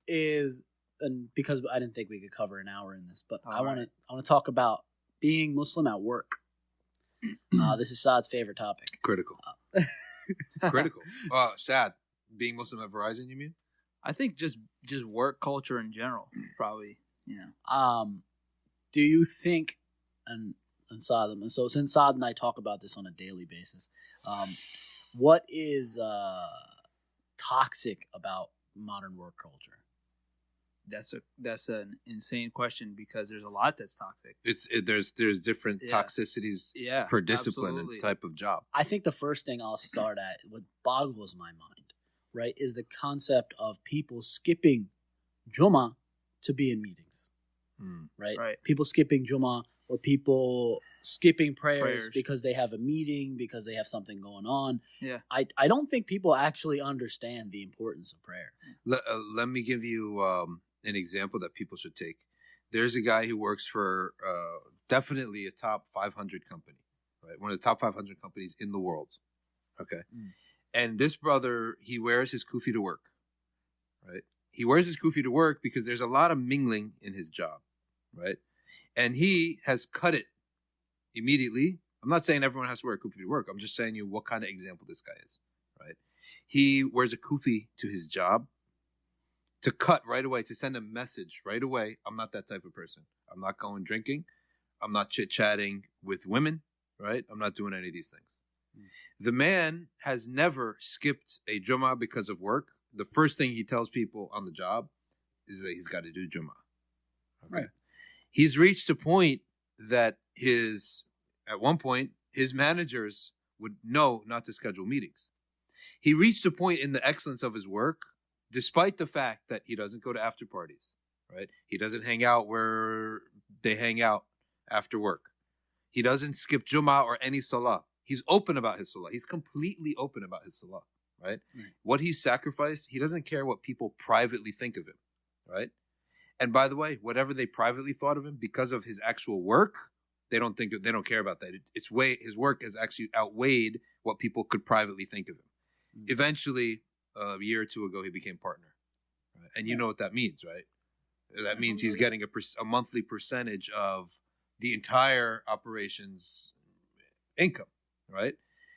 is, and because I didn't think we could cover an hour in this, but I want to talk about being Muslim at work. This is Saad's favorite topic. Critical. Critical. Sad. Being Muslim at Verizon, you mean? I think just work culture in general, probably. Do you think, and Saad, so since Saad and I talk about this on a daily basis, what is toxic about modern work culture? That's an insane question because there's a lot that's toxic. There's different toxicities per discipline and type of job. I think the first thing I'll start at, what boggles my mind, right, is the concept of people skipping Jummah to be in meetings, right? People skipping Jummah or people skipping prayers because they have a meeting, because they have something going on. Yeah, I don't think people actually understand the importance of prayer. Let me give you an example that people should take. There's a guy who works for definitely a top 500 company, right? One of the top 500 companies in the world. Okay. And this brother, he wears his kufi to work, right? He wears his kufi to work because there's a lot of mingling in his job, right? And he has cut it immediately. I'm not saying everyone has to wear a kufi to work. I'm just saying you what kind of example this guy is, right? He wears a kufi to his job to cut right away, to send a message right away. I'm not that type of person. I'm not going drinking. I'm not chit-chatting with women, right? I'm not doing any of these things. The man has never skipped a Jummah because of work. The first thing he tells people on the job is that he's got to do Jummah. Okay. Right. He's reached a point that at one point, his managers would know not to schedule meetings. He reached a point in the excellence of his work, despite the fact that he doesn't go to after parties, right? He doesn't hang out where they hang out after work. He doesn't skip Jummah or any salah. He's open about his salah. He's completely open about his salah, right? What he sacrificed, he doesn't care what people privately think of him, right? And by the way, whatever they privately thought of him because of his actual work, they don't care about that. His work has actually outweighed what people could privately think of him. Eventually, a year or two ago, he became partner, right? And you know what that means, right? That means he's getting a monthly percentage of the entire operation's income, right?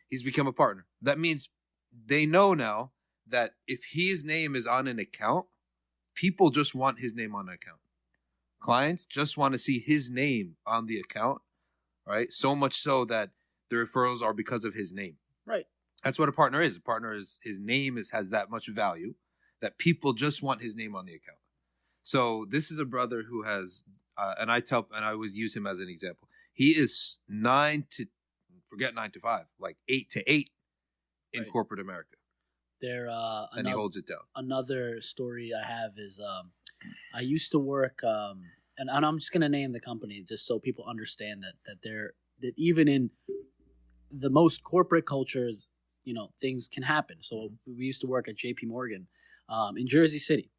He's become a partner. That means they know now that if his name is on an account, people just want his name on an account. Clients just want to see his name on the account, right? So much so that the referrals are because of his name. Right. That's what a partner is. A partner is, his name has that much value that people just want his name on the account. So this is a brother who has, and I always use him as an example. He is 9 to 5, like 8 to 8 in corporate America. And he holds it down. Another story I have is I used to work, and I'm just going to name the company just so people understand that even in the most corporate cultures, things can happen. So we used to work at JP Morgan in Jersey City.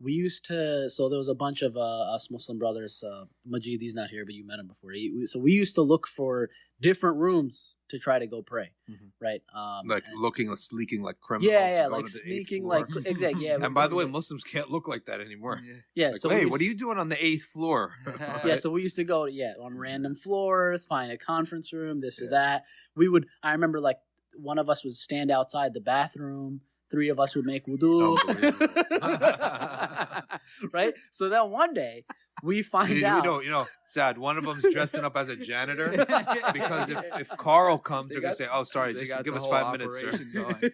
So there was a bunch of us Muslim brothers. Majid, he's not here, but you met him before. So we used to look for different rooms to try to go pray, right? Sneaking like criminals. Yeah, like sneaking, like exactly. Yeah. And by the way, Muslims can't look like that anymore. Yeah. So hey, what are you doing on the 8th floor? Right? Yeah. So we used to go on random floors, find a conference room, this or that. I remember like one of us would stand outside the bathroom. 3 of us would make wudu. Right? So then one day we find out. Sad. One of them's dressing up as a janitor because if Carl comes, they're going to say, oh, sorry, just give us 5 minutes, sir.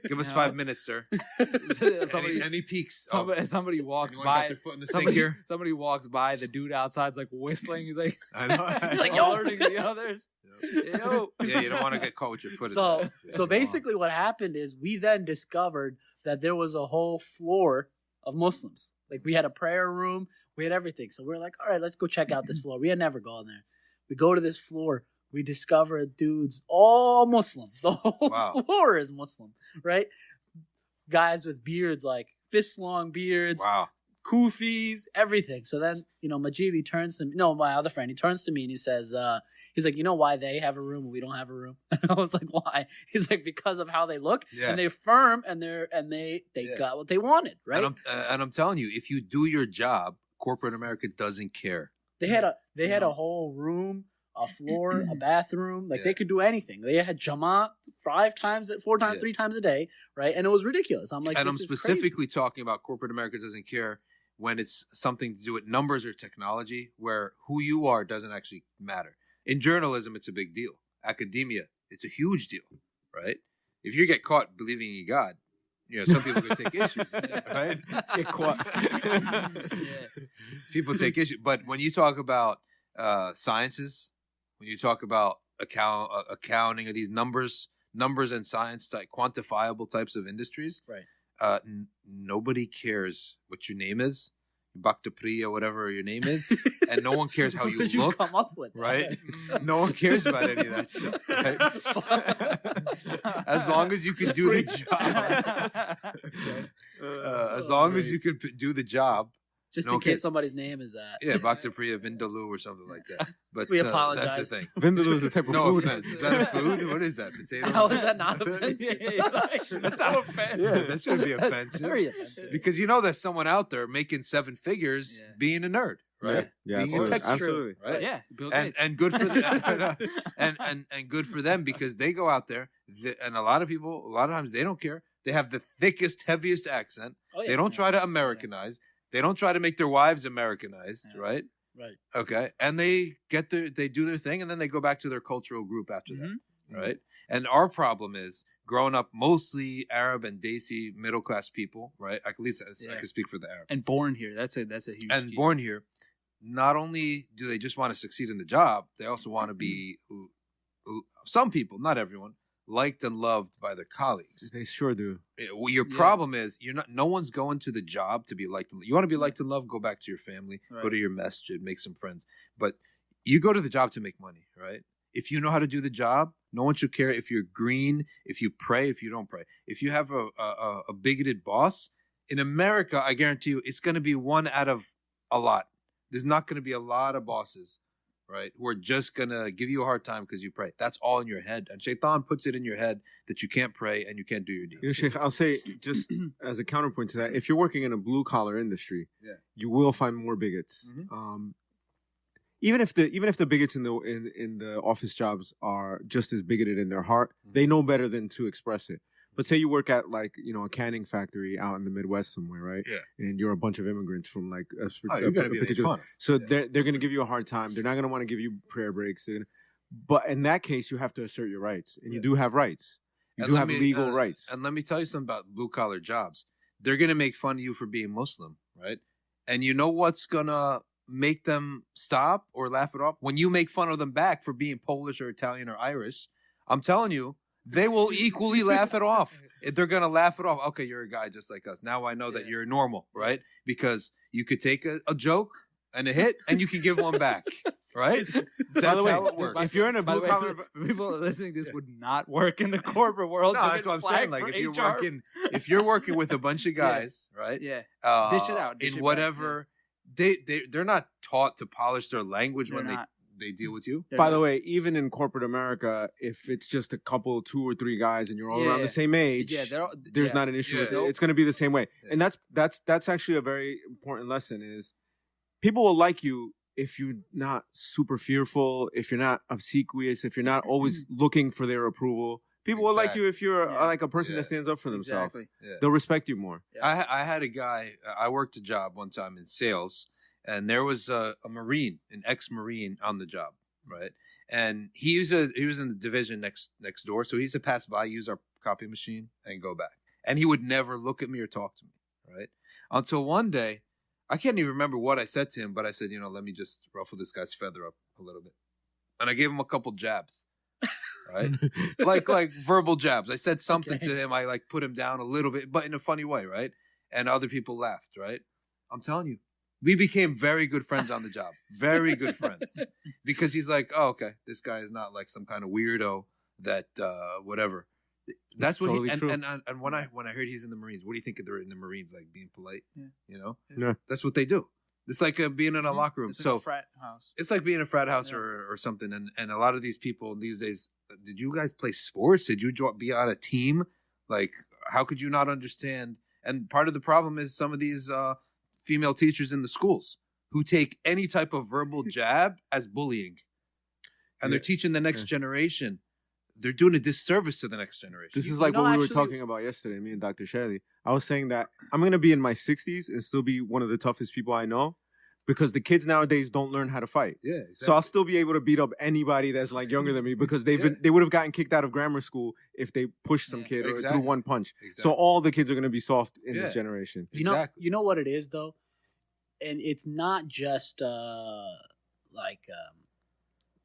Give us 5 minutes, sir. And he peeks. Somebody walks by. Their foot in the sink here. Somebody walks by. The dude outside's like whistling. He's like, I know. He's like alerting the others. Yo. Yeah, you don't want to get caught with your foot in the sink. So basically what happened is we then discovered that there was a whole floor of Muslims. Like we had a prayer room, we had everything. So we're like, all right, let's go check out this floor. We had never gone there. We go to this floor. We discover dudes all Muslim. The whole floor is Muslim, right? Guys with beards, like fist-long beards. Wow. kufis, everything. So then, Majidi turns to me. No, my other friend, he turns to me and he says, he's like, you know why they have a room and we don't have a room? And I was like, why? He's like, because of how they look and they're firm and they got what they wanted, right? And I'm telling you, if you do your job, corporate America doesn't care. They had a whole room, a floor, a bathroom. Like they could do anything. They had Jama 3 times a day, right? And it was ridiculous. I'm like, and I'm specifically talking about corporate America doesn't care when it's something to do with numbers or technology, where who you are doesn't actually matter. In journalism, it's a big deal. Academia, it's a huge deal, right? If you get caught believing in God, some people are going to take issues, right? Get caught. People take issue. But when you talk about sciences, when you talk about accounting or these numbers and science, like quantifiable types of industries, right? Nobody cares what your name is, Bhakta Priya, whatever your name is, and no one cares how you look. Come up with that? Right? No one cares about any of that stuff. Right? As long as you can do the job, as long as you can do the job. Just in case somebody's name is that. Yeah, Bhakta Priya Vindaloo or something like that. But we apologize. That's the thing. Vindaloo is a type of food. Offense. Is that a food? What is that? Potato? How is that not offensive? That's not offensive. Yeah, that shouldn't be offensive. Very offensive. Because there's someone out there making 7 figures being a nerd, right? Yeah, absolutely. Right? Yeah, Bill Gates. And good for them. and good for them because they go out there and a lot of times they don't care. They have the thickest, heaviest accent. They don't try to Americanize. They don't try to make their wives Americanized, right? Right. Okay. And they do their thing and then they go back to their cultural group after that, right? And our problem is growing up mostly Arab and Desi middle class people, right? At least I can speak for the Arabs. And born here. That's a huge And key. Born here. Not only do they just want to succeed in the job, they also want to be, some people, not everyone, liked and loved by their colleagues. They sure do. Well, your problem is no one's going to the job to be liked and loved. You want to be liked and loved, go back to your family, go to your masjid, make some friends. But you go to the job to make money, right? If you know how to do the job, no one should care if you're green, if you pray, if you don't pray. If you have a bigoted boss, in America, I guarantee you, it's going to be one out of a lot. There's not going to be a lot of bosses, right, who are just going to give you a hard time because you pray. That's all in your head. And Shaitan puts it in your head that you can't pray and you can't do your deeds. Sheikh, I'll say, just as a counterpoint to that, if you're working in a blue-collar industry, you will find more bigots. Even if the bigots in the office jobs are just as bigoted in their heart, they know better than to express it. But say you work at a canning factory out in the Midwest somewhere, right? Yeah. And you're a bunch of immigrants from you're gonna be particular. So they're going to give you a hard time. They're not going to want to give you prayer breaks. But in that case, you have to assert your rights, and you do have rights. You do have legal rights. And let me tell you something about blue collar jobs. They're going to make fun of you for being Muslim, right? And you know what's going to make them stop or laugh it off? When you make fun of them back for being Polish or Italian or Irish, I'm telling you, they will equally laugh it off. They're going to laugh it off. Okay, you're a guy just like us. Now I know that you're normal, right? Because you could take a joke and a hit and you can give one back, right? That's By the way, how it works. if you're in a blue collar... People listening to this would not work in the corporate world. No, that's what I'm saying. Like if you're working with a bunch of guys, right? Yeah. Dish it out. In whatever... They're not taught to polish their language when they deal with you. By the way, even in corporate America, if it's just a couple, 2 or 3 guys, and you're all around the same age, there's not an issue with it. It's going to be the same way. Yeah. And that's actually a very important lesson. Is people will like you if you're not super fearful, if you're not obsequious, if you're not always looking for their approval. People will like you if you're like a person that stands up for themselves. Exactly. Yeah. They'll respect you more. Yeah. I had a guy. I worked a job one time in sales. And there was a Marine, an ex-Marine on the job, right? And he was in the division next door. So he used to pass by, use our copy machine, and go back. And he would never look at me or talk to me, right? Until one day, I can't even remember what I said to him, but I said, let me just ruffle this guy's feather up a little bit. And I gave him a couple jabs, right? like verbal jabs. I said something to him. I put him down a little bit, but in a funny way, right? And other people laughed, right? I'm telling you. We became very good friends on the job. Very good friends. Because he's like, oh, okay, this guy is not like some kind of weirdo that, whatever, That's what totally he true. and when I heard he's in the Marines, what do you think they're in the Marines, like being polite? Yeah. You know, Yeah. That's what they do. It's like being in a locker room. It's So like a frat house. it's like being in a frat house or something. And a lot of these people these days, did you guys play sports? Did you be on a team? Like, how could you not understand? And part of the problem is some of these female teachers in the schools who take any type of verbal jab as bullying. And they're teaching the next generation. They're doing a disservice to the next generation. This is like what we were talking about yesterday, me and Dr. Shelley. I was saying that I'm going to be in my 60s and still be one of the toughest people I know because the kids nowadays don't learn how to fight. Yeah, exactly. So I'll still be able to beat up anybody that's like younger than me because they would have gotten kicked out of grammar school if they pushed some kid or threw one punch. Exactly. So all the kids are going to be soft in this generation. You know what it is though? And it's not just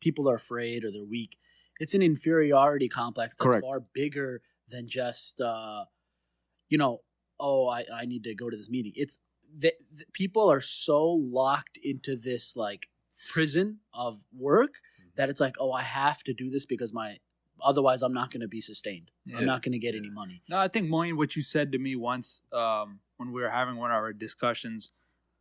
people are afraid or they're weak. It's an inferiority complex that's far bigger than just, I need to go to this meeting. It's the people are so locked into this like prison of work that it's like, oh, I have to do this because otherwise I'm not going to be sustained. Yeah. I'm not going to get any money. No, I think, Moin, what you said to me once when we were having one of our discussions,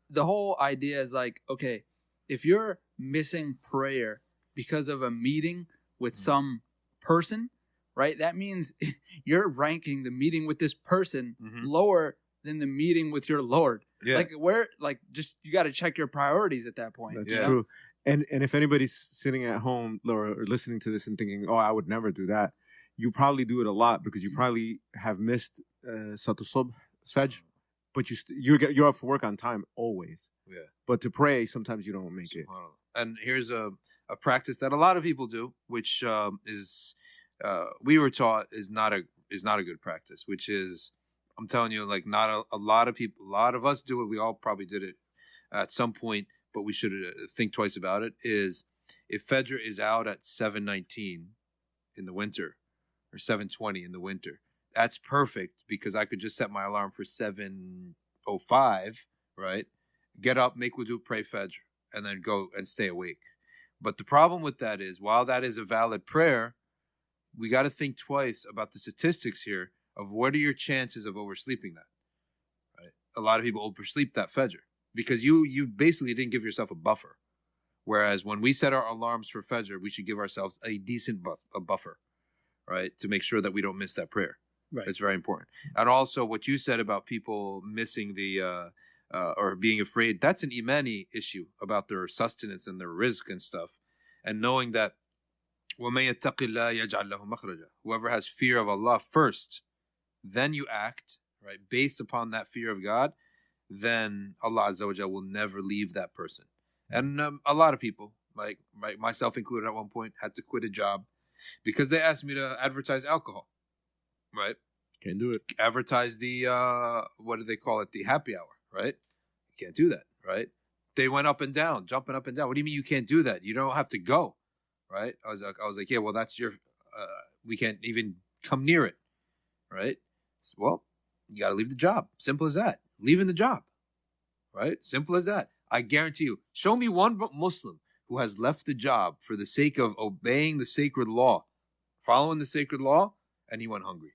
the whole idea is like, okay, if you're missing prayer because of a meeting with some person, right? That means you're ranking the meeting with this person lower than the meeting with your Lord. Yeah. You got to check your priorities at that point. That's true. And if anybody's sitting at home or listening to this and thinking, oh, I would never do that, you probably do it a lot because you probably have missed Salat Subh, Fajr, but you're up for work on time always. Yeah. But to pray, sometimes you don't make it. And here's a practice that a lot of people do, which is we were taught is not a good practice. Which is, I'm telling you, like not a lot of people, a lot of us do it. We all probably did it at some point, but we should think twice about it. Is if Fajr is out at 7:19 in the winter or 7:20 in the winter, that's perfect because I could just set my alarm for 7:05, right? Get up, make wudu, pray Fajr, and then go and stay awake. But the problem with that is, while that is a valid prayer, we got to think twice about the statistics here of what are your chances of oversleeping that, right? A lot of people oversleep that Fajr because you basically didn't give yourself a buffer. Whereas when we set our alarms for Fajr, we should give ourselves a decent buffer, right? To make sure that we don't miss that prayer. Right. It's very important. And also what you said about people missing the or being afraid, that's an imani issue about their sustenance and their rizq and stuff. And knowing that وَمَن يَتَّقِ اللَّهَ يَجْعَلْ لَهُ مَخْرَجًا, whoever has fear of Allah first, then you act, right, based upon that fear of God, then Allah Azza wa Jalla will never leave that person. And a lot of people, like myself included at one point, had to quit a job because they asked me to advertise alcohol, right? Can't do it. Advertise the, what do they call it? The happy hour. Right? You can't do that, right? They went up and down, jumping up and down. What do you mean you can't do that? You don't have to go, right? I was like, yeah, well, that's your, we can't even come near it, right? So, well, you got to leave the job. Simple as that. Leaving the job, right? Simple as that. I guarantee you, show me one Muslim who has left the job for the sake of obeying the sacred law, following the sacred law, and he went hungry.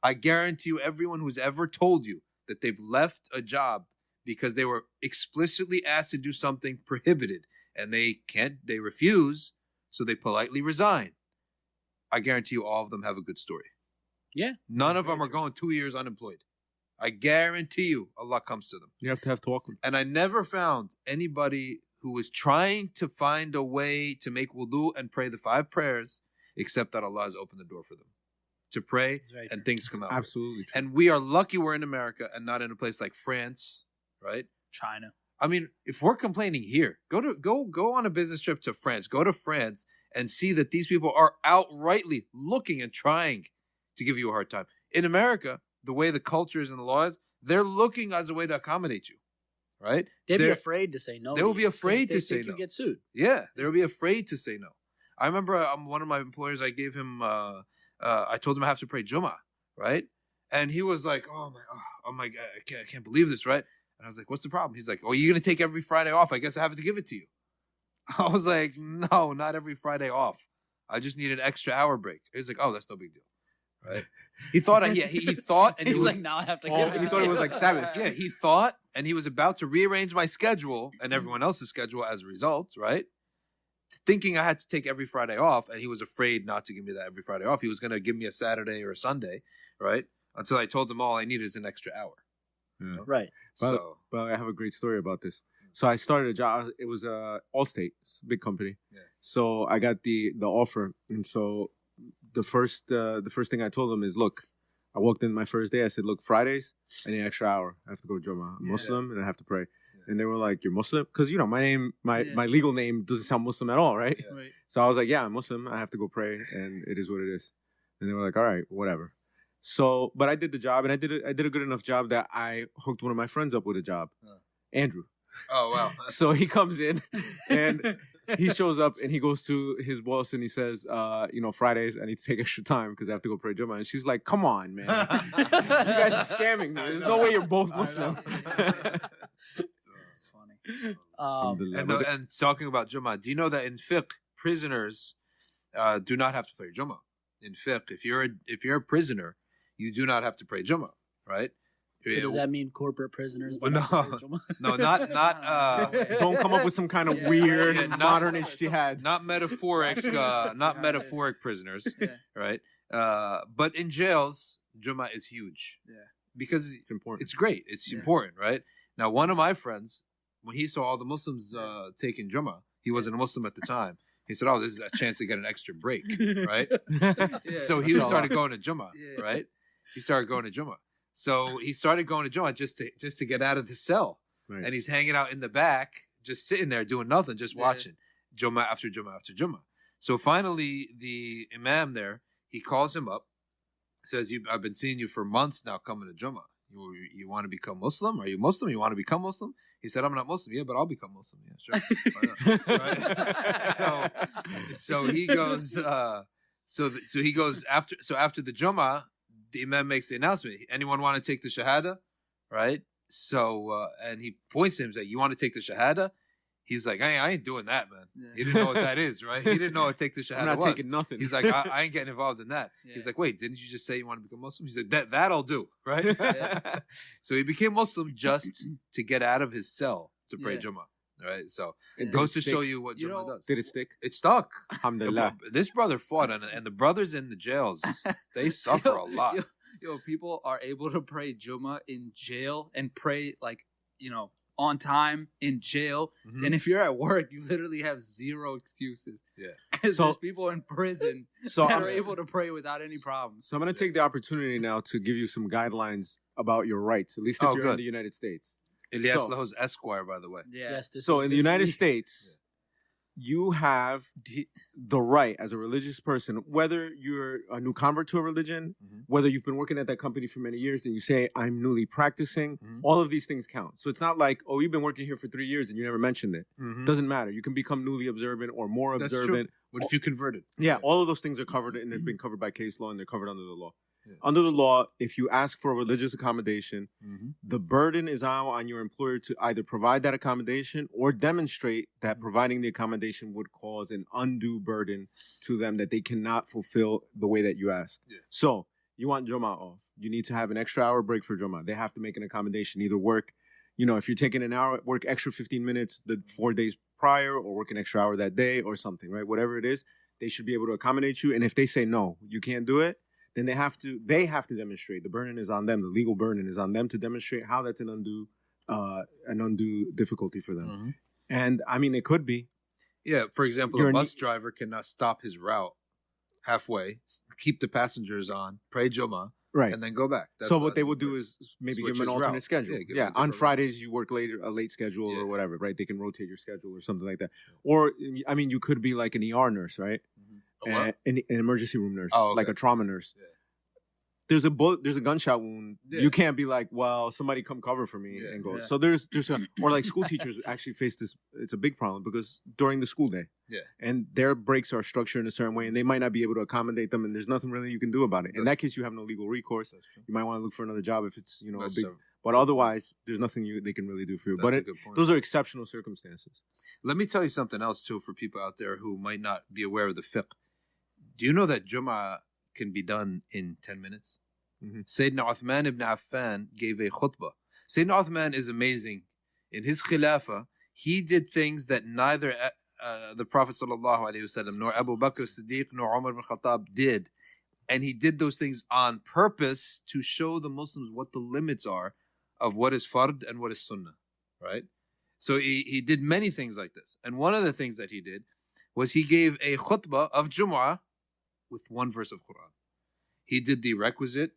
I guarantee you, everyone who's ever told you that they've left a job because they were explicitly asked to do something prohibited and they refuse, so they politely resign. I guarantee you all of them have a good story. Yeah. None of them are going 2 years unemployed. I guarantee you Allah comes to them. You have to talk with them. And I never found anybody who was trying to find a way to make wudu and pray the 5 prayers except that Allah has opened the door for them to pray and things come out. Absolutely true. And we are lucky we're in America and not in a place like France, right? China. I mean, if we're complaining here, go on a business trip to France. Go to France and see that these people are outrightly looking and trying to give you a hard time. In America, the way the culture is and the laws, they're looking as a way to accommodate you, right? They'd be afraid to say no. They will be afraid to say no. They could get sued. Yeah, they'll be afraid to say no. I remember one of my employers, I gave him... I told him I have to pray Jummah, right? And he was like, oh my God, I can't believe this, right? And I was like, what's the problem? He's like, oh, you're going to take every Friday off. I guess I have to give it to you. I was like, no, not every Friday off. I just need an extra hour break. He's like, oh, that's no big deal. right? He thought, he thought, and He's like, now I have to give it. He thought it was like Sabbath. Yeah, he thought, and he was about to rearrange my schedule and everyone else's schedule as a result, right? Thinking I had to take every Friday off, and he was afraid not to give me that every Friday off. He was going to give me a Saturday or a Sunday, right? Until I told him all I needed is an extra hour. Yeah. Right. But I have a great story about this. So I started a job. It was Allstate, it's a big company. Yeah. So I got the offer, and so the first thing I told them is, look, I walked in my first day. I said, look, Fridays I need an extra hour. I have to go to Juma. I'm Muslim and I have to pray. And they were like, you're Muslim? Because, my name, my legal name doesn't sound Muslim at all, right? Yeah. Right. So I was like, yeah, I'm Muslim. I have to go pray, and it is what it is. And they were like, all right, whatever. So, but I did the job, and I did a good enough job that I hooked one of my friends up with a job, Andrew. Oh, wow. So he comes in, and he shows up, and he goes to his boss, and he says, Fridays I need to take extra time because I have to go pray Jummah. And she's like, come on, man. You guys are scamming me. There's no way you're both Muslim. It's funny. And talking about Jummah, do you know that in fiqh, prisoners do not have to pray Jummah? In fiqh, if you're a prisoner, you do not have to pray Jummah, right? So does that mean corporate prisoners? No, not. Don't come up with some kind of weird modern ijtihad. Not metaphoric, metaphoric prisoners, right? But in jails, Jummah is huge. Yeah, because it's important. It's great. It's important, right? Now, one of my friends, when he saw all the Muslims taking Jummah, he wasn't a Muslim at the time. He said, "Oh, this is a chance to get an extra break, right?" So he started going to Jummah, right? He started going to Jummah. So he started going to Jummah just to get out of the cell, right. And he's hanging out in the back, just sitting there doing nothing, just watching Jummah after Jummah after Jummah. So finally, the imam there, he calls him up, says, "I've been seeing you for months now coming to Jummah. You want to become Muslim? Are you Muslim? You want to become Muslim?" He said, "I'm not Muslim." "Yeah, but I'll become Muslim." "Yeah, sure." Right? So he goes. So he goes after the Jummah, the imam makes the announcement. "Anyone want to take the shahada?" Right? So and he points to him and says, "You want to take the shahada?" He's like, I ain't doing that, man. Yeah. He didn't know what that is, right? He didn't know what take the shahada was. I'm not taking nothing. He's like, I ain't getting involved in that. Yeah. He's like, wait, didn't you just say you want to become Muslim? He said, that'll do, right? Yeah. So he became Muslim just to get out of his cell to pray Jummah, right? So it goes to show you what Jummah does. Did it stick? It stuck. Alhamdulillah. This brother fought, and the brothers in the jails, they suffer a lot. People are able to pray Jummah in jail and pray on time in jail. Mm-hmm. And if you're at work, you literally have zero excuses. Yeah. Because there's people in prison that are able to pray without any problems. So I'm going to take the opportunity now to give you some guidelines about your rights, at least if you're in the United States. Elias Laho's Esquire, by the way. Yeah. Yes, so in the United States, you have the right as a religious person, whether you're a new convert to a religion, whether you've been working at that company for many years and you say, I'm newly practicing, all of these things count. So it's not like, oh, you've been working here for 3 years and you never mentioned it. Doesn't matter. You can become newly observant or more observant. What if you converted? Yeah, all of those things are covered and they've been covered by case law and they're covered under the law. Yeah. Under the law, if you ask for a religious accommodation, the burden is on your employer to either provide that accommodation or demonstrate that providing the accommodation would cause an undue burden to them that they cannot fulfill the way that you ask. Yeah. So you want Jummah off. You need to have an extra hour break for Jummah. They have to make an accommodation, either work, if you're taking an hour, work extra 15 minutes the 4 days prior or work an extra hour that day or something, right? Whatever it is, they should be able to accommodate you. And if they say, no, you can't do it, then they have to demonstrate. The burden is on them. The legal burden is on them to demonstrate how that's an undue difficulty for them. And I mean, it could be. Yeah. For example, a bus driver cannot stop his route halfway, keep the passengers on, pray Jummah, right, and then go back. So what they will do is maybe give them an alternate schedule. Yeah. On Fridays you work a late schedule or whatever, right? They can rotate your schedule or something like that. Or I mean, you could be like an ER nurse, right? An emergency room nurse, like a trauma nurse. Yeah. There's a gunshot wound. Yeah. You can't be like, well, somebody come cover for me and go. Yeah. So there's or like school teachers actually face this. It's a big problem because during the school day, and their breaks are structured in a certain way, and they might not be able to accommodate them, and there's nothing really you can do about it. In that case, you have no legal recourse. You might want to look for another job if it's a big. But otherwise, there's nothing they can really do for you. But those are exceptional circumstances. Let me tell you something else too for people out there who might not be aware of the fiqh. Do you know that Jummah can be done in 10 minutes. Mhm. Sayyidina Uthman ibn Affan gave a khutbah. Sayyidina Uthman is amazing. In his khilafah, he did things that neither the Prophet ﷺ nor Abu Bakr Siddiq nor Umar ibn Khattab did. And he did those things on purpose to show the Muslims what the limits are of what is fard and what is sunnah, right? So he did many things like this. And one of the things that he did was he gave a khutbah of Jum'ah with one verse of Quran. He did the requisite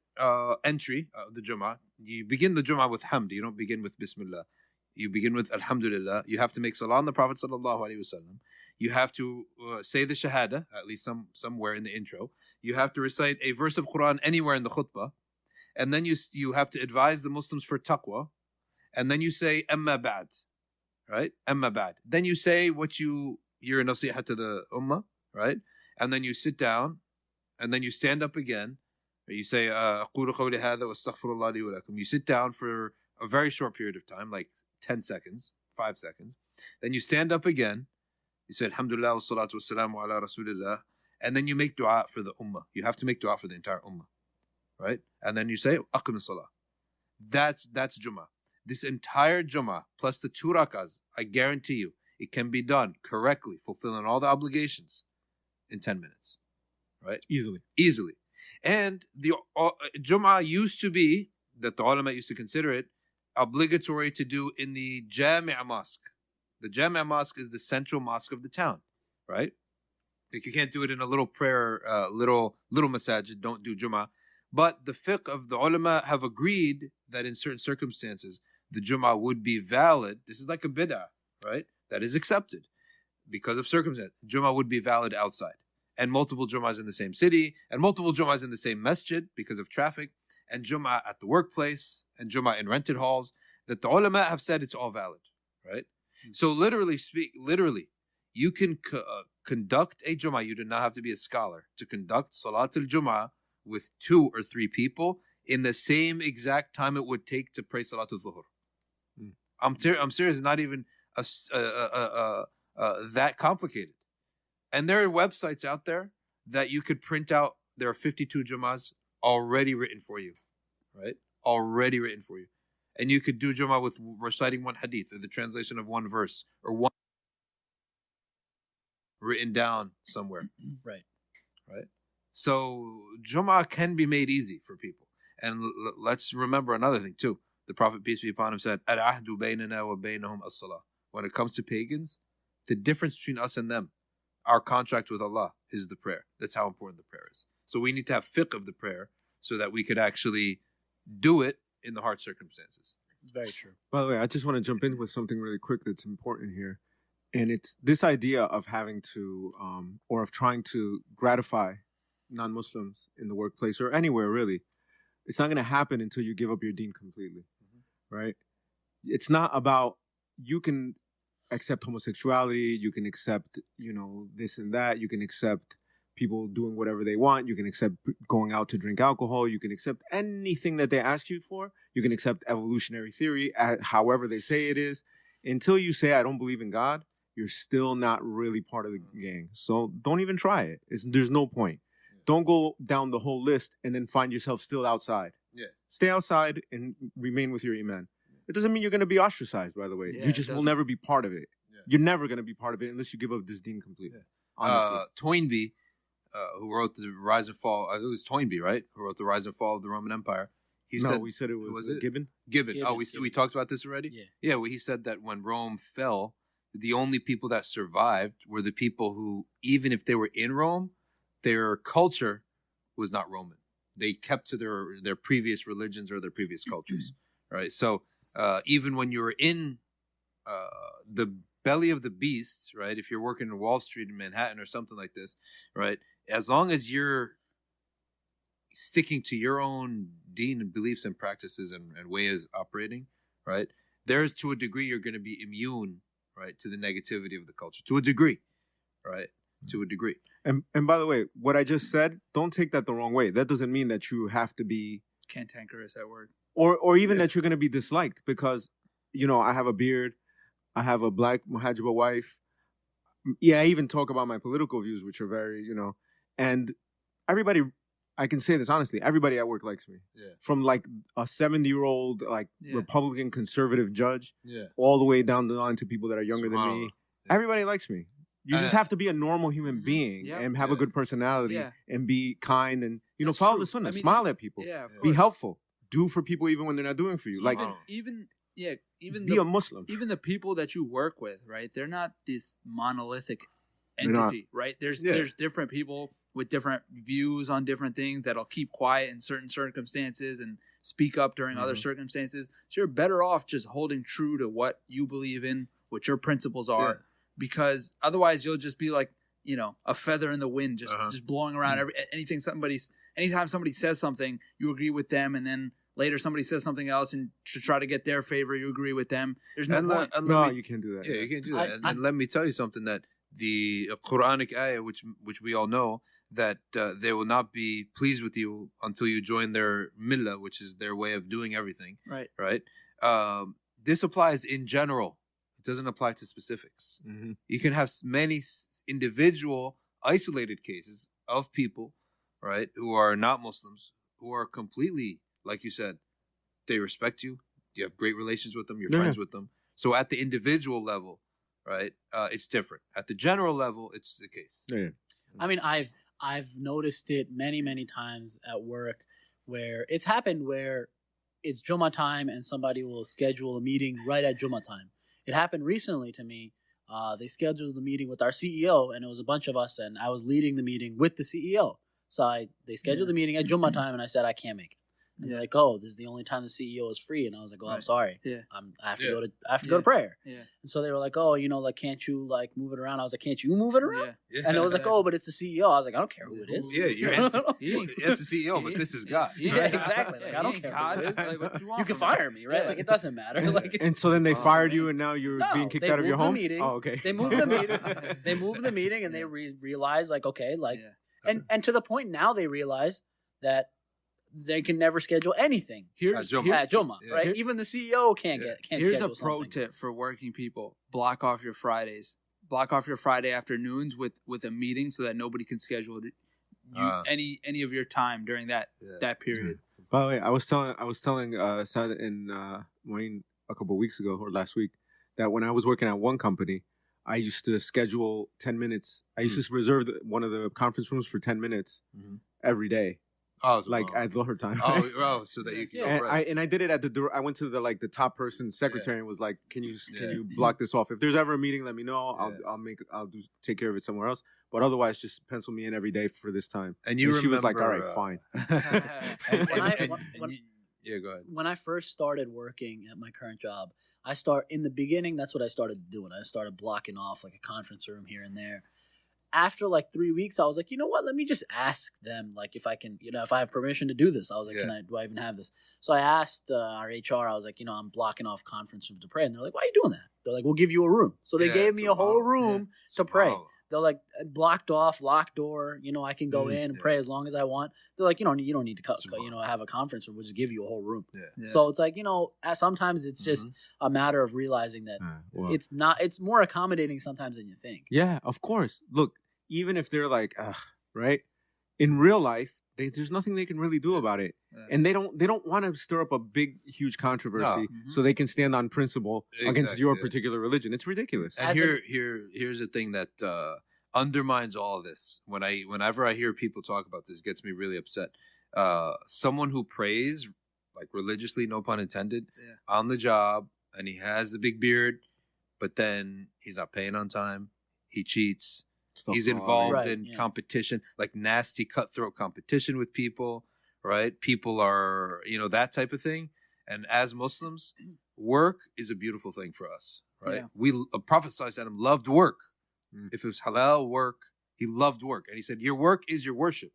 entry of the Jum'ah. You begin the Jum'ah with hamd. You don't begin with Bismillah. You begin with Alhamdulillah. You have to make salah on the Prophet ﷺ. You have to say the Shahada, at least somewhere in the intro. You have to recite a verse of Quran anywhere in the khutbah. And then you have to advise the Muslims for taqwa. And then you say, Amma ba'd. Right? Amma ba'd. Then you say your nasiha to the ummah. Right? And then you sit down. And then you stand up again. You say, أقول قولي هذا واستغفر الله لي ولكم. You sit down for a very short period of time, like 10 seconds, 5 seconds. Then you stand up again. You say, Alhamdulillah wa salatu wa salamu ala Rasulillah. And then you make dua for the ummah. You have to make dua for the entire ummah. Right? And then you say, Aqim salah. That's Jummah. This entire Jummah, plus the 2 rakahs, I guarantee you, it can be done correctly, fulfilling all the obligations in 10 minutes. Right? Easily. And the Jummah used to be, that the ulama used to consider it, obligatory to do in the Jami' mosque. The Jami' mosque is the central mosque of the town, right? Like you can't do it in a little prayer, little masajid, don't do Jummah. But the fiqh of the ulama have agreed that in certain circumstances, the Jummah would be valid. This is like a bid'ah, right? That is accepted because of circumstance. Jummah would be valid outside. And multiple Jummahs in the same city, and multiple Jummahs in the same masjid because of traffic, and Jummah at the workplace, and Jummah in rented halls, that the ulama have said it's all valid, right? So literally, you can conduct a Jummah. You do not have to be a scholar to conduct Salatul Jummah with 2 or 3 people in the same exact time it would take to pray Salatul Zuhr. I'm serious. It's not even that complicated. And there are websites out there that you could print out. There are 52 Jummahs already written for you, right? Already written for you. And you could do Jummah with reciting one hadith or the translation of one verse or one written down somewhere. Right. So Jummah can be made easy for people. And let's remember another thing too. The Prophet, peace be upon him, said, Al-ahdu baynana wa baynahum as-salah. When it comes to pagans, the difference between us and them, our contract with Allah, is the prayer. That's how important the prayer is. So we need to have fiqh of the prayer so that we could actually do it in the hard circumstances. Very true. By the way, I just want to jump in with something really quick that's important here. And it's this idea of having to, or of trying to gratify non-Muslims in the workplace or anywhere really. It's not going to happen until you give up your deen completely, right? It's not about, you can accept homosexuality, you can accept, this and that, you can accept people doing whatever they want, you can accept going out to drink alcohol, you can accept anything that they ask you for, you can accept evolutionary theory, however they say it is. Until you say, I don't believe in God, you're still not really part of the gang. So don't even try it. There's no point. Don't go down the whole list and then find yourself still outside. Yeah. Stay outside and remain with your iman. It doesn't mean you're going to be ostracized, by the way. Yeah, you just will never be part of it. Yeah. You're never going to be part of it unless you give up this deen completely. Yeah. Toynbee, who wrote the Rise and Fall, it was Toynbee, right? Who wrote the Rise and Fall of the Roman Empire. We said it was Gibbon. Gibbon. Oh, we talked about this already? Yeah. Yeah, well, he said that when Rome fell, the only people that survived were the people who, even if they were in Rome, their culture was not Roman. They kept to their previous religions or their previous cultures, right? So even when you're in the belly of the beast, right? If you're working in Wall Street in Manhattan or something like this, right? As long as you're sticking to your own deen and beliefs and practices and ways of operating, right? There's, to a degree, you're going to be immune, right, to the negativity of the culture. To a degree, right? To a degree. And by the way, what I just said, don't take that the wrong way. That doesn't mean that you have to be cantankerous at work. Or even that you're going to be disliked because, I have a beard. I have a black muhajiba wife. Yeah, I even talk about my political views, which are very, and everybody I can say this honestly. Everybody at work likes me. Yeah. From like a 70-year-old like Yeah. Republican conservative judge, Yeah. all the way down the line to people that are younger than me. Yeah. Everybody likes me. You just have to be a normal human being and have a good personality and be kind and That's follow true. the sunnah. I mean, smile at people. Yeah, of Be course. helpful. Do for people even when they're not doing for you. Like even be a Muslim. Even the people that you work with, right? They're not this monolithic entity, right? There's different people with different views on different things that'll keep quiet in certain circumstances and speak up during other circumstances. So you're better off just holding true to what you believe in, what your principles are, because otherwise you'll just be like, a feather in the wind, just blowing around. Anytime somebody says something, you agree with them, and then later somebody says something else, and to try to get their favor, you agree with them. There's no point. No, you can't do that. Yeah, you can't do that. And let me tell you something, that the Quranic ayah, which we all know, that they will not be pleased with you until you join their millah, which is their way of doing everything. Right. Right. This applies in general. It doesn't apply to specifics. Mm-hmm. You can have many individual, isolated cases of people, right, who are not Muslims, who are completely, like you said, they respect you. You have great relations with them. You're friends with them. So at the individual level, right, it's different. At the general level, it's the case. Yeah. I mean, I've noticed it many times at work where it's happened where it's Jummah time and somebody will schedule a meeting right at Jummah time. It happened recently to me. They scheduled the meeting with our CEO, and it was a bunch of us, and I was leading the meeting with the CEO. So they scheduled the meeting at Jummah time, and I said I can't make it. And they're like, "Oh, this is the only time the CEO is free." And I was like, "Oh, I'm sorry. Yeah. I have to go to prayer." Yeah. And so they were like, "Oh, can't you move it around?" I was like, "Can't you move it around?" Yeah. And it was like, "Oh, but it's the CEO." I was like, "I don't care who it is." Yeah, it's the CEO, but this is God. Yeah, exactly. Like, I don't care who it is. Like, what do you want You can from me? fire me, right? Like, it doesn't matter. Like, And so then they fired you, and now you're being kicked out of your home. Oh, okay. They moved the meeting. They moved the meeting, and they realized, like, okay, like, and to the point now they realize that they can never schedule anything at Jummah, right? Even the CEO can't Here's schedule a pro something. tip for working people: block off your Fridays. Block off your Friday afternoons with a meeting so that nobody can schedule any of your time during that period. By the way, I was telling Saad and Wayne a couple of weeks ago or last week that when I was working at one company, I used to schedule 10 minutes. I used to reserve one of the conference rooms for 10 minutes every day. Oh, at Dhuhr time. So that you can. And I did it at the. I went to the top person secretary and was like, "Can you block this off? If there's ever a meeting, let me know. I'll take care of it somewhere else. But otherwise, just pencil me in every day for this time." And she was like, "All right, fine." Go ahead. When I first started working at my current job, in the beginning. That's what I started doing. I started blocking off like a conference room here and there. After like 3 weeks, I was like, you know what? Let me just ask them, like, if I can, if I have permission to do this. I was like, do I even have this? So I asked our HR, I was like, I'm blocking off conference room to pray. And they're like, why are you doing that? They're like, we'll give you a room. So they gave me a whole room to pray. They're like, blocked off, locked door. I can go in and pray as long as I want. They're like, you don't need to have a conference room. We'll just give you a whole room. Yeah. So it's like, sometimes it's just a matter of realizing that it's more accommodating sometimes than you think. Yeah, of course. Look, even if they're like, right? In real life, there's nothing they can really do about it. And they don't want to stir up a big, huge controversy so they can stand on principle against your particular religion. It's ridiculous. And here's the thing that undermines all of this. Whenever I hear people talk about this, it gets me really upset. Someone who prays, like religiously, no pun intended, on the job, and he has the big beard, but then he's not paying on time, he cheats, he's involved in competition, like nasty cutthroat competition with people, right? People are, that type of thing. And as Muslims, work is a beautiful thing for us, right? Prophet ﷺ loved work. If it was halal work, he loved work. And he said, your work is your worship.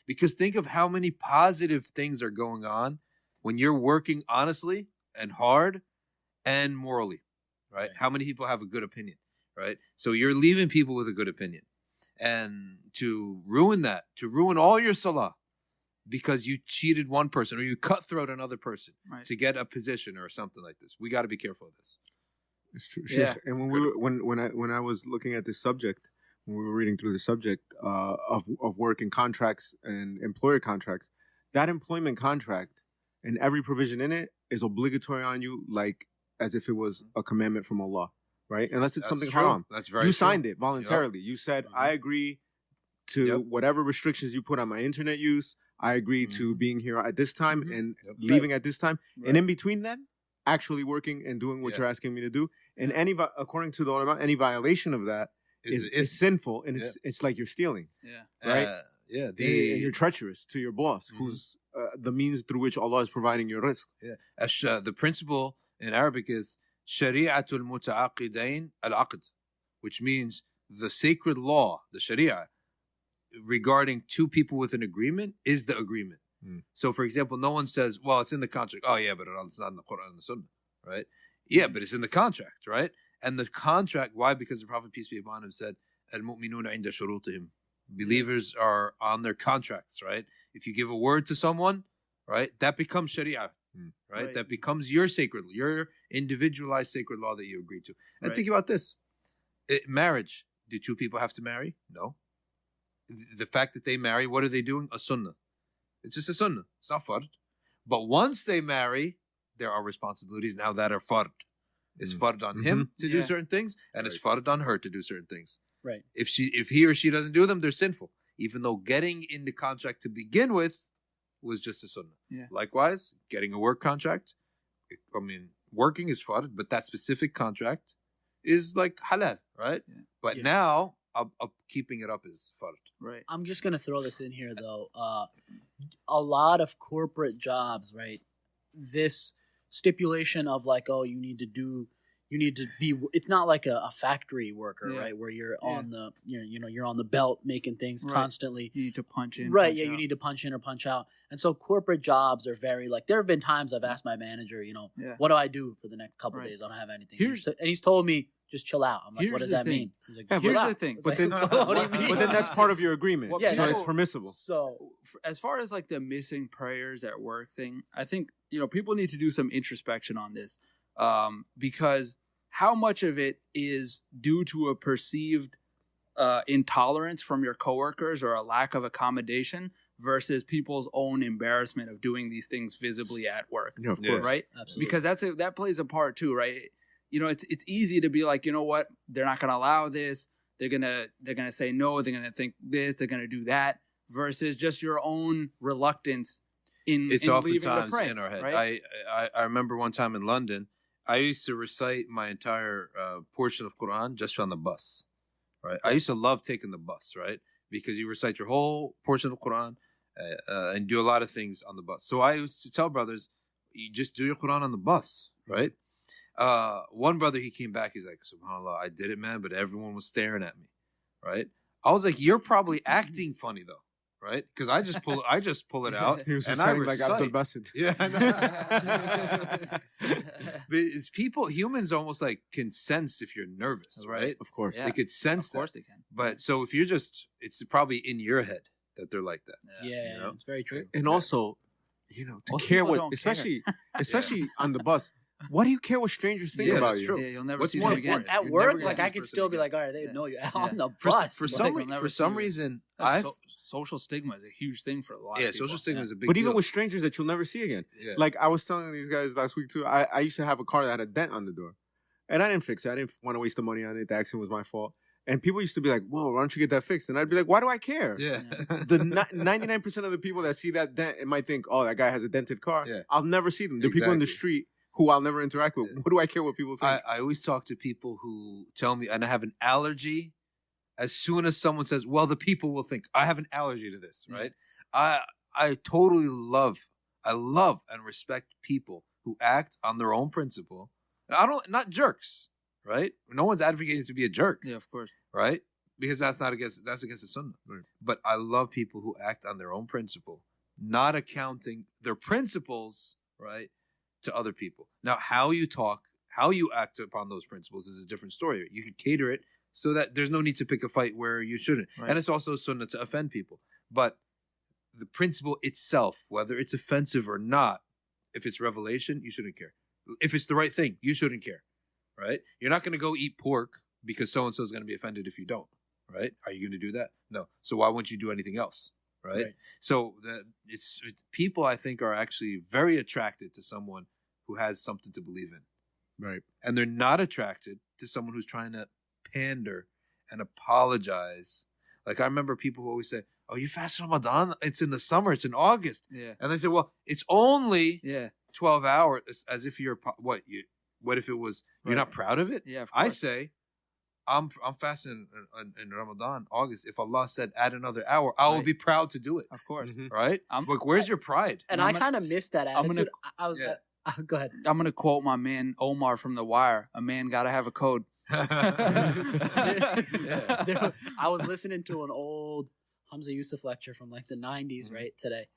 Because think of how many positive things are going on when you're working honestly and hard and morally, right? How many people have a good opinion, right? So you're leaving people with a good opinion. And to ruin that, to ruin all your salah because you cheated one person or you cutthroat another person to get a position or something like this, we got to be careful of this. It's true. Yeah. And when I was looking at this subject, when we were reading through the subject of work and contracts and employer contracts, that employment contract and every provision in it is obligatory on you, like as if it was a commandment from Allah, right? Unless it's something haram. That's very You true. signed it voluntarily. You said, I agree to whatever restrictions you put on my internet use. I agree to being here at this time and leaving at this time. And in between then, actually working and doing what you're asking me to do. And according to the ulama, any violation of that is sinful, and it's like you're stealing. Right? And you're treacherous to your boss, who's the means through which Allah is providing your rizq. The principle in Arabic is Shari'atul muta'aqidain al-aqd, which means the sacred law, the Sharia, regarding two people with an agreement is the agreement. So, for example, no one says, well, it's in the contract. Oh, yeah, but it's not in the Quran and the Sunnah, right? Yeah, but it's in the contract, right? And the contract, why? Because the Prophet, peace be upon him, said, Al-mu'minuna inda shurutihim. Believers are on their contracts, right? If you give a word to someone, right, that becomes Sharia, right? That becomes your individualized sacred law that you agree to. And think about this. Marriage, do two people have to marry? No. The fact that they marry, what are they doing? A sunnah. It's just a sunnah. It's not fard. But once they marry, there are responsibilities now that are fard. It's fard on him to do certain things, and it's fard on her to do certain things. Right. If he or she doesn't do them, they're sinful. Even though getting in the contract to begin with was just a sunnah. Yeah. Likewise, getting a work contract, working is fard, but that specific contract is like halal, right? Yeah. But now, keeping it up is fard. Right. I'm just going to throw this in here, though. A lot of corporate jobs, right? This stipulation of like, oh, you need to be, it's not like a factory worker, right? Where you're on the, you're on the belt making things constantly. You need to punch in. Right. You need to punch in or punch out. And so corporate jobs are very like, there have been times I've asked my manager, what do I do for the next couple of days? I don't have anything. And he's told me, just chill out. I'm like, what does that mean? He's like, here's the thing. But then, what do you mean? But then that's part of your agreement. So it's permissible. So as far as like the missing prayers at work thing, I think, people need to do some introspection on this. Because how much of it is due to a perceived intolerance from your coworkers or a lack of accommodation versus people's own embarrassment of doing these things visibly at work? Yeah, of course. Right? Absolutely. Because that plays a part too, right? It's easy to be like, you know what? They're not going to allow this. They're going to say no. They're going to think this. They're going to do that. Versus just your own reluctance in oftentimes pray, in our head. Right? I remember one time in London, I used to recite my entire portion of Quran just on the bus, right? I used to love taking the bus, right? Because you recite your whole portion of Quran and do a lot of things on the bus. So I used to tell brothers, you just do your Quran on the bus, right? One brother, he came back, he's like, SubhanAllah, I did it, man, but everyone was staring at me, right? I was like, you're probably acting funny though, right? Because I just pull it out. He was and reciting like Abdul Basit. Yeah. But it's humans almost like can sense if you're nervous, right? Of course. Yeah. They could sense that. Of course they can. But so if you're it's probably in your head that they're like that. Yeah, it's very true. And also, to Most care people what, don't especially on the bus. Why do you care what strangers think about that's you? true. Yeah, you'll never What's see more them again. important? At You're work, never gonna like see I this could person still be again. like, all right, they know you on the For bus. some reason, Social stigma is a huge thing for a lot of people. social stigma is a big But deal. even with strangers that you'll never see again. Yeah. Like I was telling these guys last week too, I used to have a car that had a dent on the door. And I didn't fix it. I didn't want to waste the money on it. The accident was my fault. And people used to be like, whoa, why don't you get that fixed? And I'd be like, why do I care? Yeah. The 99% of the people that see that dent, it might think, oh, that guy has a dented car. Yeah. I'll never see them. The people in the street who I'll never interact with. What do I care what people think? I always talk to people who tell me, and I have an allergy. As soon as someone says, well, the people will think, I have an allergy to this, right? I totally love and respect people who act on their own principle. Not jerks, right? No one's advocating to be a jerk. Yeah, of course. Right? Because that's against the sunnah. Right. But I love people who act on their own principle, not accounting their principles, right, to other people. Now, how you talk, how you act upon those principles is a different story. You could cater it so that there's no need to pick a fight where you shouldn't. Right. And it's also sunnah to offend people. But the principle itself, whether it's offensive or not, if it's revelation, you shouldn't care. If it's the right thing, you shouldn't care, right? You're not going to go eat pork because so-and-so is going to be offended if you don't, right? Are you going to do that? No. So why won't you do anything else, right? So it's people, I think, are actually very attracted to someone who has something to believe in. Right. And they're not attracted to someone who's trying to pander and apologize. Like I remember people who always say, "Oh, you fast Ramadan? It's in the summer. It's in August." Yeah. And they say, "Well, it's only 12 hours." As if you're what if it was you're not proud of it? Yeah. Of course. I say, I'm fasting in Ramadan, August. If Allah said add another hour, I will be proud to do it. Of course. Right? Look, where's your pride? And I kind of missed that attitude. Go ahead. I'm gonna quote my man Omar from The Wire. A man gotta have a code. I was listening to an old Hamza Yusuf lecture from like the 90s, right, today.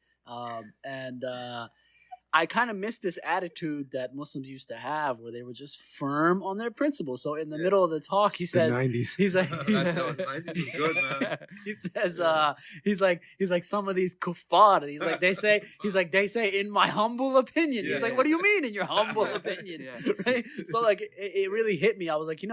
And I kind of missed this attitude that Muslims used to have where they were just firm on their principles. So in the middle of the talk, he says, the 90s. he's like, That's how 90s was good, man. He says, he's like some of these kuffar. He's like, they say, in my humble opinion. He's like, what do you mean in your humble opinion? Right? So like, it really hit me. I was like, 10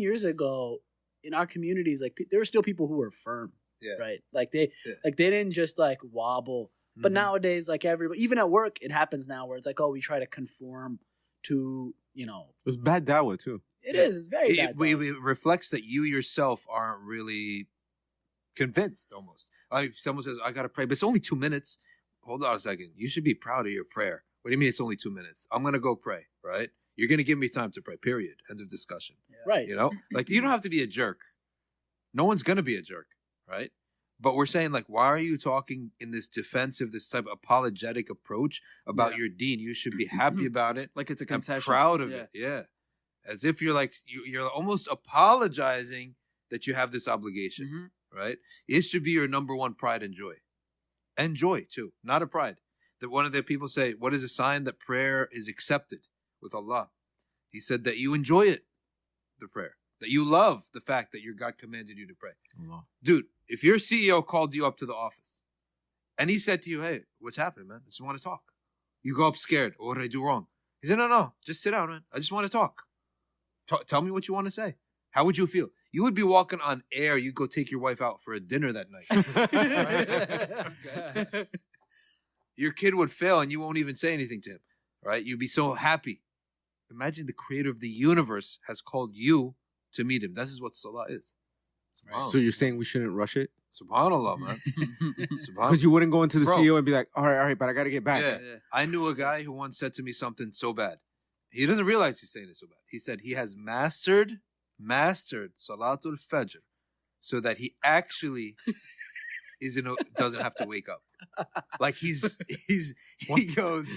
years ago in our communities, like there were still people who were firm, right? Like they didn't just like wobble. But nowadays, like everybody, even at work, it happens now where it's like, oh, we try to conform to, It's bad dawah too. It is. It's very bad. It reflects that you yourself aren't really convinced almost. Like someone says, I got to pray, but it's only 2 minutes. Hold on a second. You should be proud of your prayer. What do you mean it's only 2 minutes? I'm going to go pray, right? You're going to give me time to pray, period. End of discussion. Yeah. Right. Like you don't have to be a jerk. No one's going to be a jerk, right? But we're saying, like, why are you talking in this defensive, this type of apologetic approach about your deen? You should be happy about it. Like it's a concession. And proud of it. Yeah. As if you're like, you're almost apologizing that you have this obligation, right? It should be your number one pride and joy. And joy, too. Not a pride. That one of the people say, what is a sign that prayer is accepted with Allah? He said that you enjoy it, the prayer. That you love the fact that your God commanded you to pray. Allah. Dude, if your CEO called you up to the office and he said to you, hey, what's happening, man? I just want to talk. You go up scared. What did I do wrong? He said, no, just sit down, man. I just want to talk. Tell me what you want to say. How would you feel? You would be walking on air. You'd go take your wife out for a dinner that night. Your kid would fail and you won't even say anything to him, right? You'd be so happy. Imagine the creator of the universe has called you to meet him. This is what salah is. So you're saying we shouldn't rush it? SubhanAllah, man. Because you wouldn't go into the CEO and be like, all right, but I got to get back. Yeah. I knew a guy who once said to me something so bad. He doesn't realize he's saying it so bad. He said he has mastered Salatul Fajr so that he actually doesn't have to wake up. Like he goes,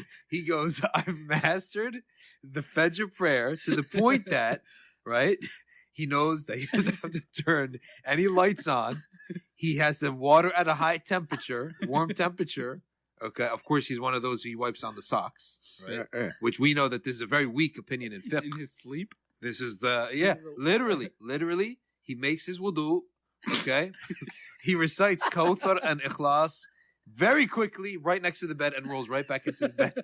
I've mastered the Fajr prayer to the point that, right? He knows that he doesn't have to turn any lights on. He has the water at a high temperature, warm temperature. Okay, of course, he's one of those who he wipes on the socks, right? Yeah. Which we know that this is a very weak opinion in fiqh. In his sleep? This is literally, he makes his wudu, okay? He recites Kawthar and Ikhlas very quickly right next to the bed and rolls right back into the bed.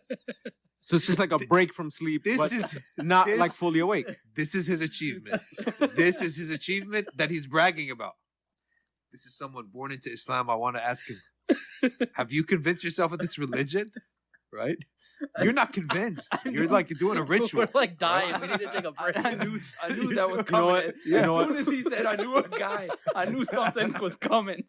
So it's just like a break from sleep, but not like fully awake. This is his achievement. This is his achievement that he's bragging about. This is someone born into Islam. I want to ask him, have you convinced yourself of this religion? Right? You're not convinced. You're like doing a ritual. We're like dying. We need to take a break. I knew that was coming. As soon as he said, I knew a guy. I knew something was coming.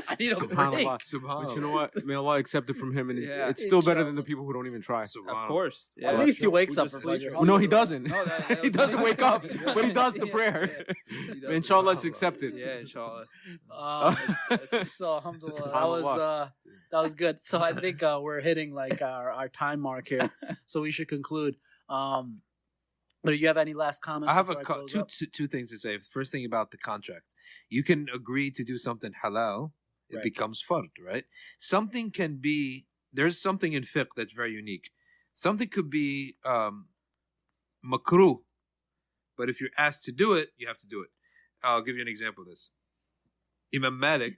I need a break. Subhanallah. But you know what? May Allah accept it from him, and it's still better than the people who don't even try. Of course. Yeah. At least he wakes up for Fajr. Well, no, he doesn't. He doesn't wake up, but he does the prayer. Inshallah, it's accepted. Yeah, inshallah. So, alhamdulillah, that was good. So I think we're hitting like our time mark here, so we should conclude. But do you have any last comments? I have two things to say. First thing about the contract. You can agree to do something halal. It becomes fard, right? Something can be, there's something in fiqh that's very unique. Something could be makruh, but if you're asked to do it, you have to do it. I'll give you an example of this. Imam Malik,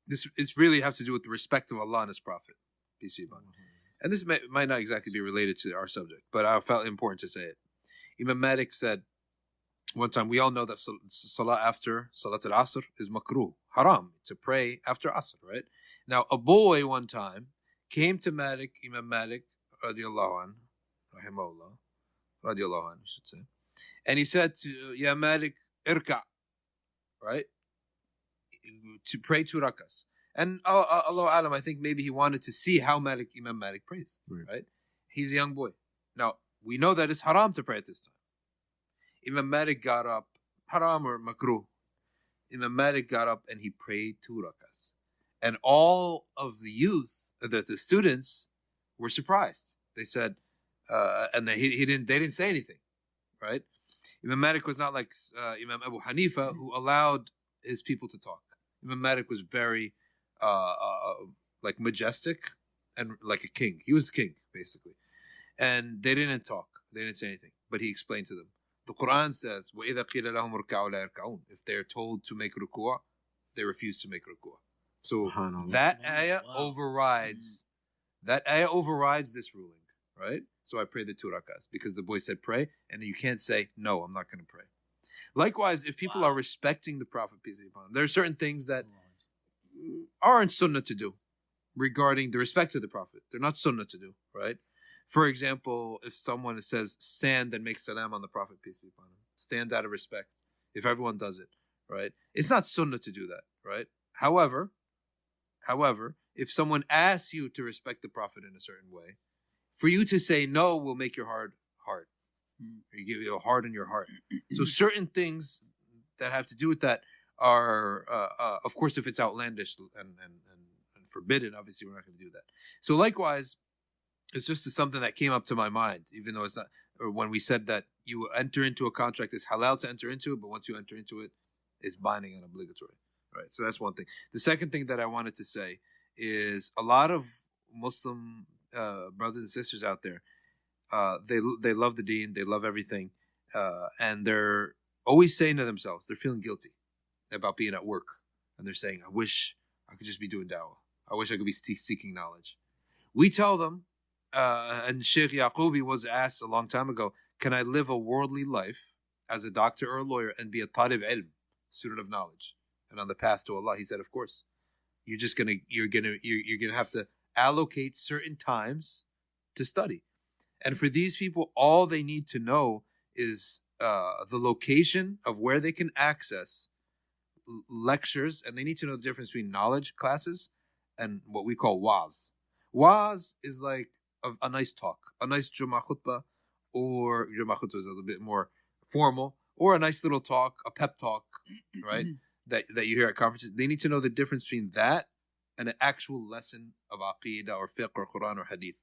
this really has to do with the respect of Allah and His Prophet. Peace be upon him. And this might not exactly be related to our subject, but I felt important to say it. Imam Malik said, One time, we all know that salah after Salat al-Asr is makruh, haram, to pray after Asr, right? Now, a boy one time came to Imam Malik, radiallahu anhu, rahimahullah, radiallahu anhu, you should say, and he said to Ya Malik, irka, right? To pray 2 rakas. And Allah alam, I think maybe he wanted to see how Imam Malik prays, right? He's a young boy. Now, we know that it's haram to pray at this time. Imam Malik got up, haram or makruh. Imam Malik got up and he prayed 2 rakas. And all of the youth, the students, were surprised. They said, and they didn't say anything, right? Imam Malik was not like Imam Abu Hanifa, who allowed his people to talk. Imam Malik was very like majestic and like a king. He was king, basically. And they didn't talk. They didn't say anything. But he explained to them. The Quran says, وَإِذَا قِيلَ لَهُمْ رُكَّعُوا لَا يَرْكَعُونَ. If they're told to make ruku'ah, they refuse to make ruku'ah. So that ayah overrides this ruling, right? So I prayed the 2 rakas because the boy said pray, and you can't say, no, I'm not going to pray. Likewise, if people are respecting the Prophet, peace be upon him, there are certain things that aren't sunnah to do regarding the respect of the Prophet. They're not sunnah to do, right? For example, if someone says stand and make salam on the Prophet, peace be upon him, stand out of respect. If everyone does it, right? It's not sunnah to do that, right? However, if someone asks you to respect the Prophet in a certain way, for you to say no will make your heart hard. You give you a hard in your heart. So certain things that have to do with that are, of course, if it's outlandish and forbidden, obviously we're not going to do that. So likewise, it's just something that came up to my mind, even though it's not, or when we said that you enter into a contract, it's halal to enter into it, but once you enter into it, it's binding and obligatory, right? So that's one thing. The second thing that I wanted to say is a lot of Muslim brothers and sisters out there, they love the deen, they love everything, and they're always saying to themselves, they're feeling guilty about being at work, and they're saying, I wish I could just be doing dawah. I wish I could be seeking knowledge. We tell them, and Sheikh Yaqubi was asked a long time ago, can I live a worldly life as a doctor or a lawyer and be a talib ilm, student of knowledge, and on the path to Allah? He said, of course. You're gonna have to allocate certain times to study. And for these people, all they need to know is the location of where they can access lectures, and they need to know the difference between knowledge classes and what we call waz. Waz is like a nice talk, a nice Jummah khutbah, or Jummah khutbah is a little bit more formal, or a nice little talk, a pep talk, right? that you hear at conferences. They need to know the difference between that and an actual lesson of aqidah or fiqh or Quran or hadith.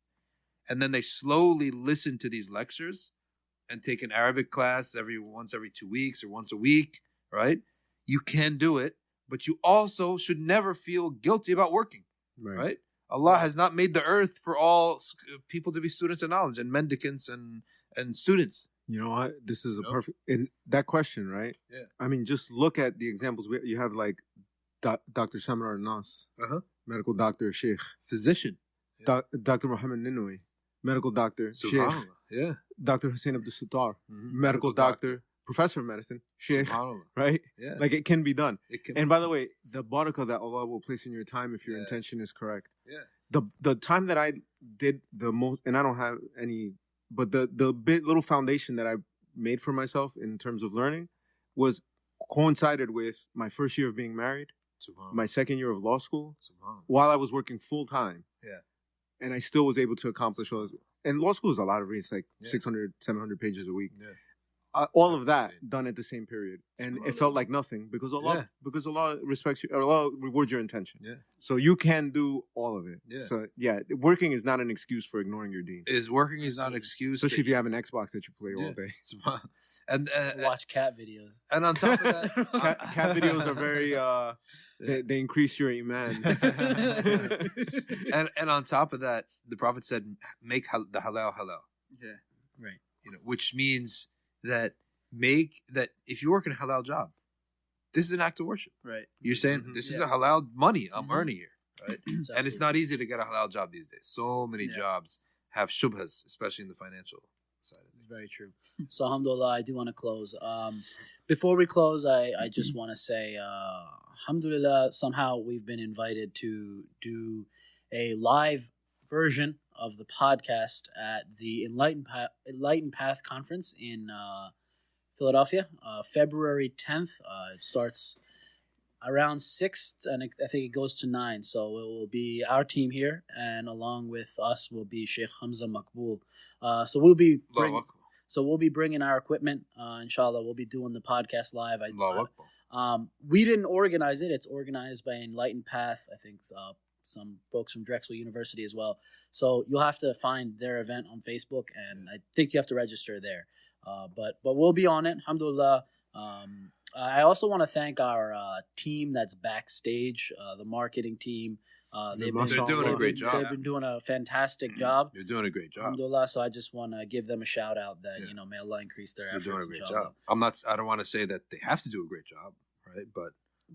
And then they slowly listen to these lectures and take an Arabic class once every 2 weeks or once a week, right? You can do it, but you also should never feel guilty about working, right? Allah has not made the earth for all people to be students of knowledge and mendicants and students. You know what? This is a perfect... And that question, right? Yeah. I mean, just look at the examples. You have like Dr. Samar Nas, medical doctor, sheikh. Physician. Dr. Muhammad Ninoi, medical doctor, sheikh. Yeah. Dr. Hussein Abdul Sattar, medical doctor, professor of medicine, sheikh, right? Yeah. Like it can be done. And by the way, the barakah that Allah will place in your time if your intention is correct. Yeah. The time that I did the most, and I don't have any, but the little foundation that I made for myself in terms of learning was coincided with my first year of being married, my second year of law school, while I was working full time. Yeah. And I still was able to accomplish all this. And law school is a lot of reads, like 600, 700 pages a week. Yeah. All of that done at the same period, and it felt like nothing because Allah respects you, or Allah rewards your intention. Yeah. So you can do all of it. Yeah. So working is not an excuse for ignoring your deen. Working is not an excuse, especially if you have an Xbox that you play all day. And watch cat videos. And on top of that, cat videos are very they increase your iman. and on top of that, the Prophet said, "Make the halal halal." Yeah. Right. Which means that if you work in a halal job, this is an act of worship. Right. You're saying this is a halal money I'm earning here, right? And it's not easy to get a halal job these days. So many jobs have shubhas, especially in the financial side of things. Very true. So, alhamdulillah, I do want to close. Before we close, I just want to say, alhamdulillah, somehow we've been invited to do a live version of the podcast at the Enlightened Path Conference in Philadelphia, February 10th. It starts around 6th, and I think it goes to 9. So it will be our team here, and along with us will be Sheikh Hamza Makbul. So we'll be bringing our equipment. Inshallah, we'll be doing the podcast live. We didn't organize it. It's organized by Enlightened Path. I think some folks from Drexel University as well. So you'll have to find their event on Facebook, and I think you have to register there. But we'll be on it, alhamdulillah. I also want to thank our team that's backstage, the marketing team. They're doing a great job. They've been doing a fantastic job. They're doing a great job. Alhamdulillah. So I just want to give them a shout out that, may Allah increase their efforts. They're doing a great job. I don't want to say that they have to do a great job, right?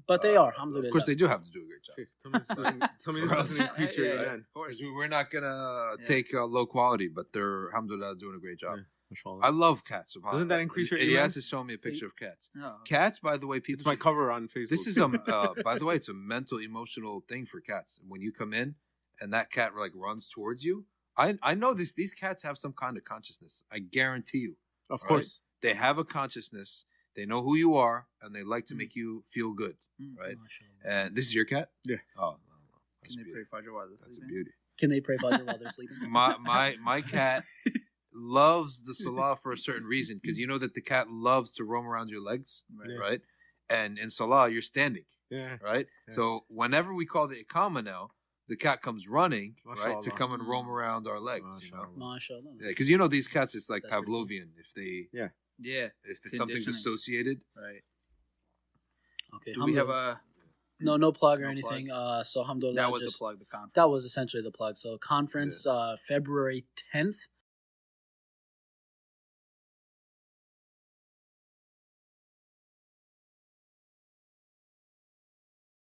But they are, alhamdulillah. Of course, they do have to do a great job. Tell me this doesn't increase your event. Of course. We're not going to take low quality, but they're, alhamdulillah, doing a great job. I love cats. Doesn't that increase your He has to show me a picture of cats. No. Cats, by the way, people. It's my cover on Facebook. This is by the way, it's a mental, emotional thing for cats. When you come in and that cat runs towards you, I know these cats have some kind of consciousness. I guarantee you. Of course, they have a consciousness. They know who you are, and they like to make you feel good, right? And this is your cat. Yeah. Oh, can they pray Fajr while they're sleeping? That's a beauty. Can they pray Fajr while they're sleeping? My cat loves the salah for a certain reason, because you know that the cat loves to roam around your legs, right? And in salah you're standing, right? Yeah. So whenever we call the iqamah now, the cat comes running, right, to come and roam around our legs. MashaAllah. Yeah, because these cats, it's like Pavlovian. If they, if it's something's associated, right? Okay. Do we have a no plug or anything? So alhamdulillah, that was the plug. The conference. That was essentially the plug. So conference, February 10th.